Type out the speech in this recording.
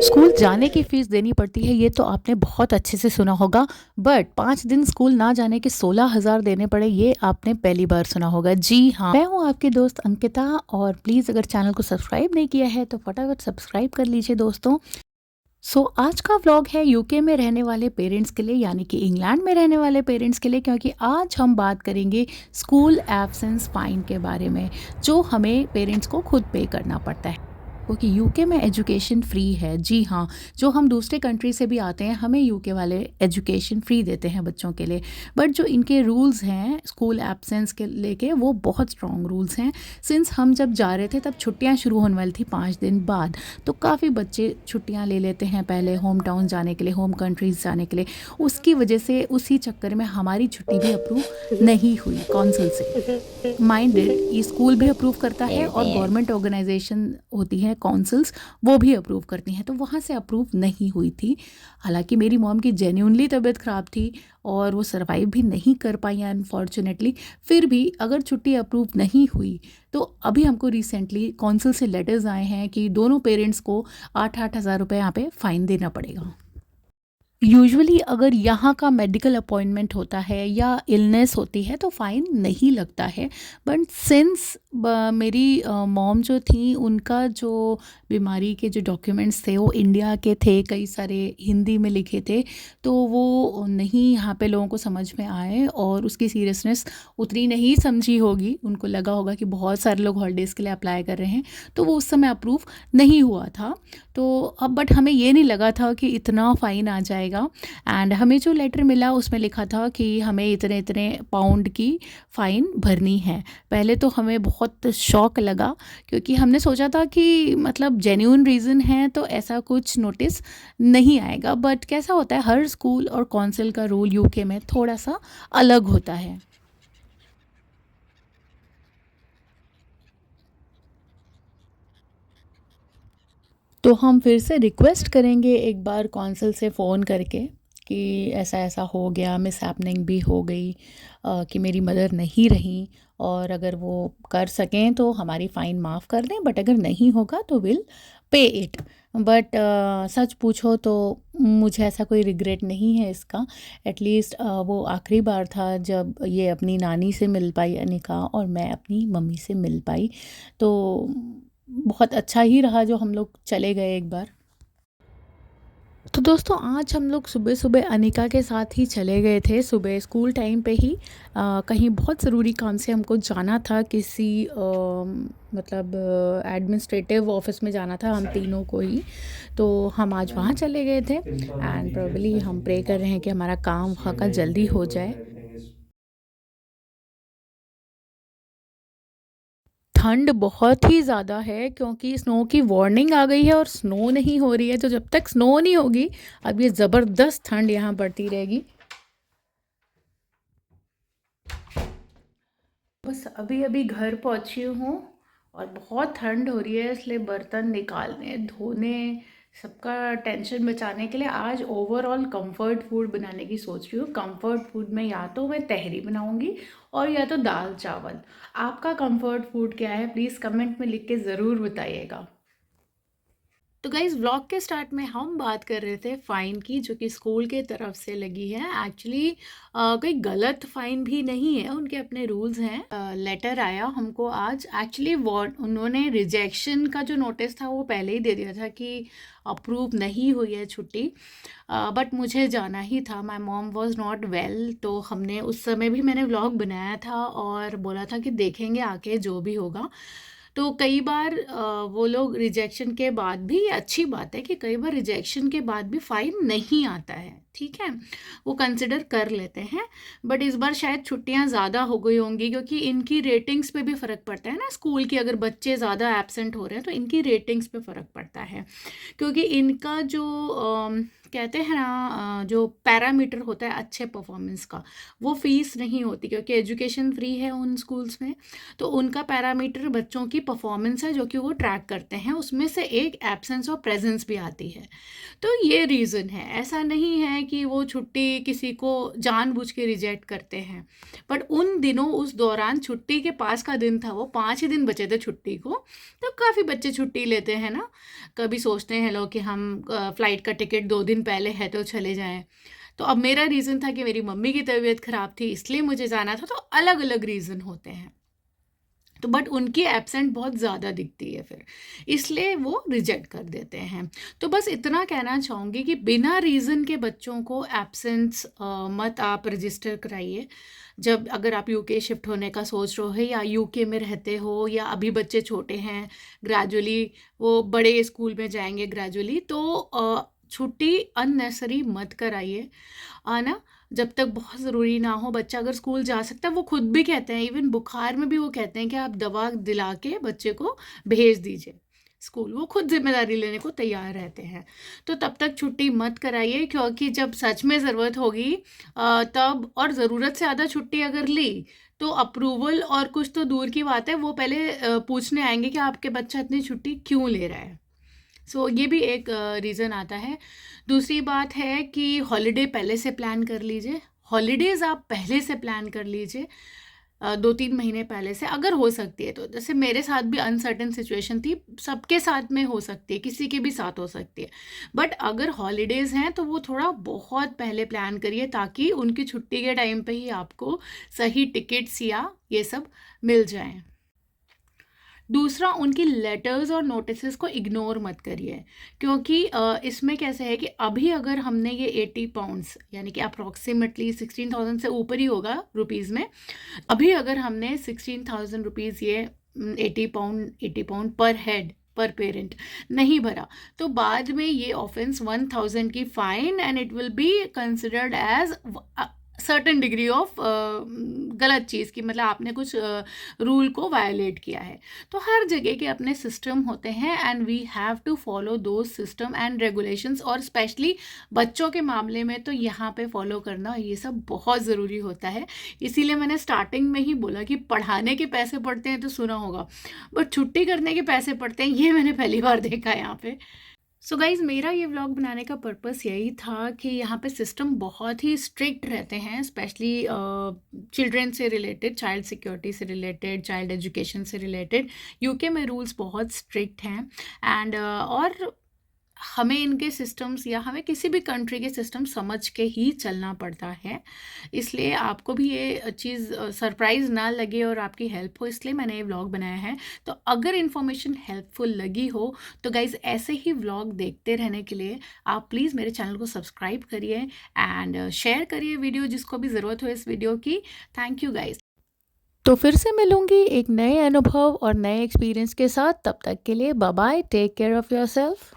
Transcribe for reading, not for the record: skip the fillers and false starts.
School जाने की fees देनी पड़ती है, ये तो आपने बहुत अच्छे से सुना होगा। बट 5 दिन स्कूल ना जाने के 16,000 देने पड़े, ये आपने पहली बार सुना होगा। जी हाँ, मैं हूँ आपकी दोस्त अंकिता और प्लीज़ अगर चैनल को सब्सक्राइब नहीं किया है तो फटाफट सब्सक्राइब कर लीजिए दोस्तों। आज का व्लॉग है यूके में रहने वाले पेरेंट्स के लिए, यानी कि इंग्लैंड में रहने वाले पेरेंट्स के लिए, क्योंकि आज हम बात करेंगे स्कूल एब्सेंस फ़ाइन के बारे में, जो हमें पेरेंट्स को खुद पे करना पड़ता है। क्योंकि यूके में एजुकेशन फ्री है। जी हाँ, जो हम दूसरे कंट्री से भी आते हैं, हमें यूके वाले एजुकेशन फ्री देते हैं बच्चों के लिए। बट जो इनके रूल्स हैं स्कूल एब्सेंस के लेके, वो बहुत स्ट्रॉन्ग रूल्स हैं। सिंस हम जब जा रहे थे तब छुट्टियां शुरू होने वाली थी 5 दिन बाद, तो काफ़ी बच्चे छुट्टियां ले लेते हैं पहले होम टाउन जाने के लिए, होम कंट्रीज़ जाने के लिए। उसकी वजह से उसी चक्कर में हमारी छुट्टी भी अप्रूव नहीं हुई कौंसिल से। माइंडेड ये स्कूल भी अप्रूव करता है और गवर्नमेंट ऑर्गेनाइजेशन होती है काउंसिल्स, वो भी अप्रूव करती हैं, तो वहाँ से अप्रूव नहीं हुई थी। हालांकि मेरी मॉम की जेन्युइनली तबीयत ख़राब थी और वो सरवाइव भी नहीं कर पाई अनफॉर्चुनेटली। फिर भी अगर छुट्टी अप्रूव नहीं हुई तो अभी हमको रिसेंटली काउंसिल से लेटर्स आए हैं कि दोनों पेरेंट्स को 8,000 रुपये यहाँ पे फ़ाइन देना पड़ेगा। यूजुअली अगर यहाँ का मेडिकल अपॉइंटमेंट होता है या इलनेस होती है तो फ़ाइन नहीं लगता है। बट सिंस मेरी मॉम जो थी, उनका जो बीमारी के जो डॉक्यूमेंट्स थे वो इंडिया के थे, कई सारे हिंदी में लिखे थे, तो वो नहीं यहाँ पे लोगों को समझ में आए और उसकी सीरियसनेस उतनी नहीं समझी होगी। उनको लगा होगा कि बहुत सारे लोग हॉलीडेज़ के लिए अप्लाई कर रहे हैं, तो वो उस समय अप्रूव नहीं हुआ था। तो अब बट हमें ये नहीं लगा था कि इतना फ़ाइन आ जाएगा। एंड हमें जो लेटर मिला उसमें लिखा था कि हमें इतने इतने पाउंड की फ़ाइन भरनी है। पहले तो हमें बहुत शॉक लगा, क्योंकि हमने सोचा था कि मतलब जेन्युइन रीज़न है तो ऐसा कुछ नोटिस नहीं आएगा। बट कैसा होता है, हर स्कूल और कौंसिल का रूल यूके में थोड़ा सा अलग होता है। तो हम फिर से रिक्वेस्ट करेंगे एक बार कौंसिल से फ़ोन करके कि ऐसा ऐसा हो गया, मिसहैपनिंग भी हो गई, कि मेरी मदर नहीं रही, और अगर वो कर सकें तो हमारी फ़ाइन माफ़ कर दें, बट अगर नहीं होगा तो विल पे इट। बट सच पूछो तो मुझे ऐसा कोई रिग्रेट नहीं है इसका। एटलीस्ट वो आखिरी बार था जब ये अपनी नानी से मिल पाई अनिका, और मैं अपनी मम्मी से मिल पाई। तो बहुत अच्छा ही रहा जो हम लोग चले गए एक बार। तो दोस्तों आज हम लोग सुबह सुबह अनिका के साथ ही चले गए थे, सुबह स्कूल टाइम पे ही। कहीं बहुत ज़रूरी काम से हमको जाना था, किसी मतलब एडमिनिस्ट्रेटिव ऑफिस में जाना था हम तीनों को ही। तो हम आज वहाँ चले गए थे एंड प्रोबेबली हम प्रे कर रहे हैं कि हमारा काम वहाँ का जल्दी हो जाए। ठंड बहुत ही ज़्यादा है क्योंकि स्नो की वार्निंग आ गई है और स्नो नहीं हो रही है, तो जब तक स्नो नहीं होगी अब ये ज़बरदस्त ठंड यहाँ पड़ती रहेगी। बस अभी अभी घर पहुँची हूँ और बहुत ठंड हो रही है, इसलिए बर्तन निकालने धोने सबका टेंशन बचाने के लिए आज ओवरऑल कंफर्ट फूड बनाने की सोच रही हूँ। कंफर्ट फूड में या तो मैं तहरी बनाऊँगी और या तो दाल चावल। आपका कंफर्ट फूड क्या है, प्लीज़ कमेंट में लिख के ज़रूर बताइएगा। तो गाइज़ व्लॉग के स्टार्ट में हम बात कर रहे थे फ़ाइन की, जो कि स्कूल के तरफ से लगी है। एक्चुअली कोई गलत फ़ाइन भी नहीं है, उनके अपने रूल्स हैं। लेटर आया हमको आज। एक्चुअली उन्होंने रिजेक्शन का जो नोटिस था वो पहले ही दे दिया था कि अप्रूव नहीं हुई है छुट्टी। बट मुझे जाना ही था, my mom was not well, तो हमने उस समय भी मैंने व्लॉग बनाया था और बोला था कि देखेंगे आके जो भी होगा। तो कई बार वो लोग रिजेक्शन के बाद भी, ये अच्छी बात है कि कई बार रिजेक्शन के बाद भी फ़ाइन नहीं आता है, ठीक है, वो कंसिडर कर लेते हैं। बट इस बार शायद छुट्टियां ज़्यादा हो गई होंगी, क्योंकि इनकी रेटिंग्स पे भी फ़र्क पड़ता है ना स्कूल की। अगर बच्चे ज़्यादा एब्सेंट हो रहे हैं तो इनकी रेटिंग्स पे फ़र्क पड़ता है, क्योंकि इनका जो कहते हैं ना जो पैरामीटर होता है अच्छे परफॉर्मेंस का, वो फ़ीस नहीं होती, क्योंकि एजुकेशन फ्री है उन स्कूल्स में। तो उनका पैरामीटर बच्चों की परफॉर्मेंस है जो कि वो ट्रैक करते हैं, उसमें से एक एब्सेंस और प्रेजेंस भी आती है। तो ये रीज़न है, ऐसा नहीं है हैं कि वो छुट्टी किसी को जानबूझ के रिजेक्ट करते हैं, बट उन दिनों उस दौरान छुट्टी के पास का दिन था, वो 5 ही दिन बचे थे छुट्टी को, तब काफ़ी बच्चे छुट्टी लेते हैं ना। कभी सोचते हैं लोग कि हम फ़्लाइट का टिकट 2 दिन पहले है तो चले जाएँ। तो अब मेरा रीज़न था कि मेरी मम्मी की तबीयत ख़राब थी इसलिए मुझे जाना था, तो अलग-अलग रीज़न होते हैं। तो बट उनकी एब्सेंट बहुत ज़्यादा दिखती है फिर, इसलिए वो रिजेक्ट कर देते हैं। तो बस इतना कहना चाहूँगी कि बिना रीज़न के बच्चों को एब्सेंस मत आप रजिस्टर कराइए। जब अगर आप यूके शिफ्ट होने का सोच रहे हो या यूके में रहते हो या अभी बच्चे छोटे हैं, ग्रेजुअली वो बड़े स्कूल में जाएंगे ग्रेजुअली, तो छुट्टी अननेसेसरी मत कराइए। ना जब तक बहुत ज़रूरी ना हो, बच्चा अगर स्कूल जा सकता है, वो खुद भी कहते हैं, इवन बुखार में भी वो कहते हैं कि आप दवा दिला के बच्चे को भेज दीजिए स्कूल, वो खुद जिम्मेदारी लेने को तैयार रहते हैं। तो तब तक छुट्टी मत कराइए, क्योंकि जब सच में ज़रूरत होगी तब, और ज़रूरत से ज़्यादा छुट्टी अगर ली तो अप्रूवल और कुछ तो दूर की बात है, वो पहले पूछने आएंगे कि आपके बच्चा इतनी छुट्टी क्यों ले रहा है। सो ये भी एक रीज़न आता है। दूसरी बात है कि हॉलिडे पहले से प्लान कर लीजिए। हॉलिडेज़ आप पहले से प्लान कर लीजिए, 2-3 महीने पहले से अगर हो सकती है तो। जैसे मेरे साथ भी अनसर्टेन सिचुएशन थी, सबके साथ में हो सकती है, किसी के भी साथ हो सकती है। बट अगर हॉलिडेज़ हैं तो वो थोड़ा बहुत पहले प्लान करिए, ताकि उनकी छुट्टी के टाइम पे ही आपको सही टिकट्स या ये सब मिल जाएँ। दूसरा, उनकी लेटर्स और नोटिसेस को इग्नोर मत करिए, क्योंकि इसमें कैसे है कि अभी अगर हमने ये 80 पाउंड्स यानी कि अप्रॉक्सीमेटली 16,000 से ऊपर ही होगा रुपीज़ में, अभी अगर हमने 16,000 रुपीज़ ये 80 पाउंड पर हेड पर पेरेंट नहीं भरा, तो बाद में ये ऑफेंस 1,000 की fine and it will be considered as certain degree of गलत चीज़ की, मतलब आपने कुछ रूल को वायलेट किया है। तो हर जगह के अपने सिस्टम होते हैं and we have to follow those system and regulations, और स्पेशली बच्चों के मामले में तो यहाँ पे फॉलो करना ये सब बहुत ज़रूरी होता है। इसीलिए मैंने स्टार्टिंग में ही बोला कि पढ़ाने के पैसे पड़ते हैं तो सुना होगा, बट छुट्टी करने के पैसे पड़ते हैं ये मैंने पहली बार देखा है यहाँ पे। सो गाइज़, मेरा ये व्लॉग बनाने का पर्पस यही था कि यहाँ पे सिस्टम बहुत ही स्ट्रिक्ट रहते हैं, स्पेशली चिल्ड्रन से रिलेटेड, चाइल्ड सिक्योरिटी से रिलेटेड, चाइल्ड एजुकेशन से रिलेटेड यूके में रूल्स बहुत स्ट्रिक्ट हैं। एंड और हमें इनके सिस्टम्स या हमें किसी भी कंट्री के सिस्टम समझ के ही चलना पड़ता है। इसलिए आपको भी ये चीज़ सरप्राइज़ ना लगे और आपकी हेल्प हो, इसलिए मैंने ये व्लॉग बनाया है। तो अगर इन्फॉर्मेशन हेल्पफुल लगी हो तो गाइज़, ऐसे ही व्लॉग देखते रहने के लिए आप प्लीज़ मेरे चैनल को सब्सक्राइब करिए एंड शेयर करिए वीडियो जिसको भी ज़रूरत हो इस वीडियो की। Thank you guys. तो फिर से मिलूंगी एक नए अनुभव और नए एक्सपीरियंस के साथ, तब तक के लिए bye bye, take care of yourself.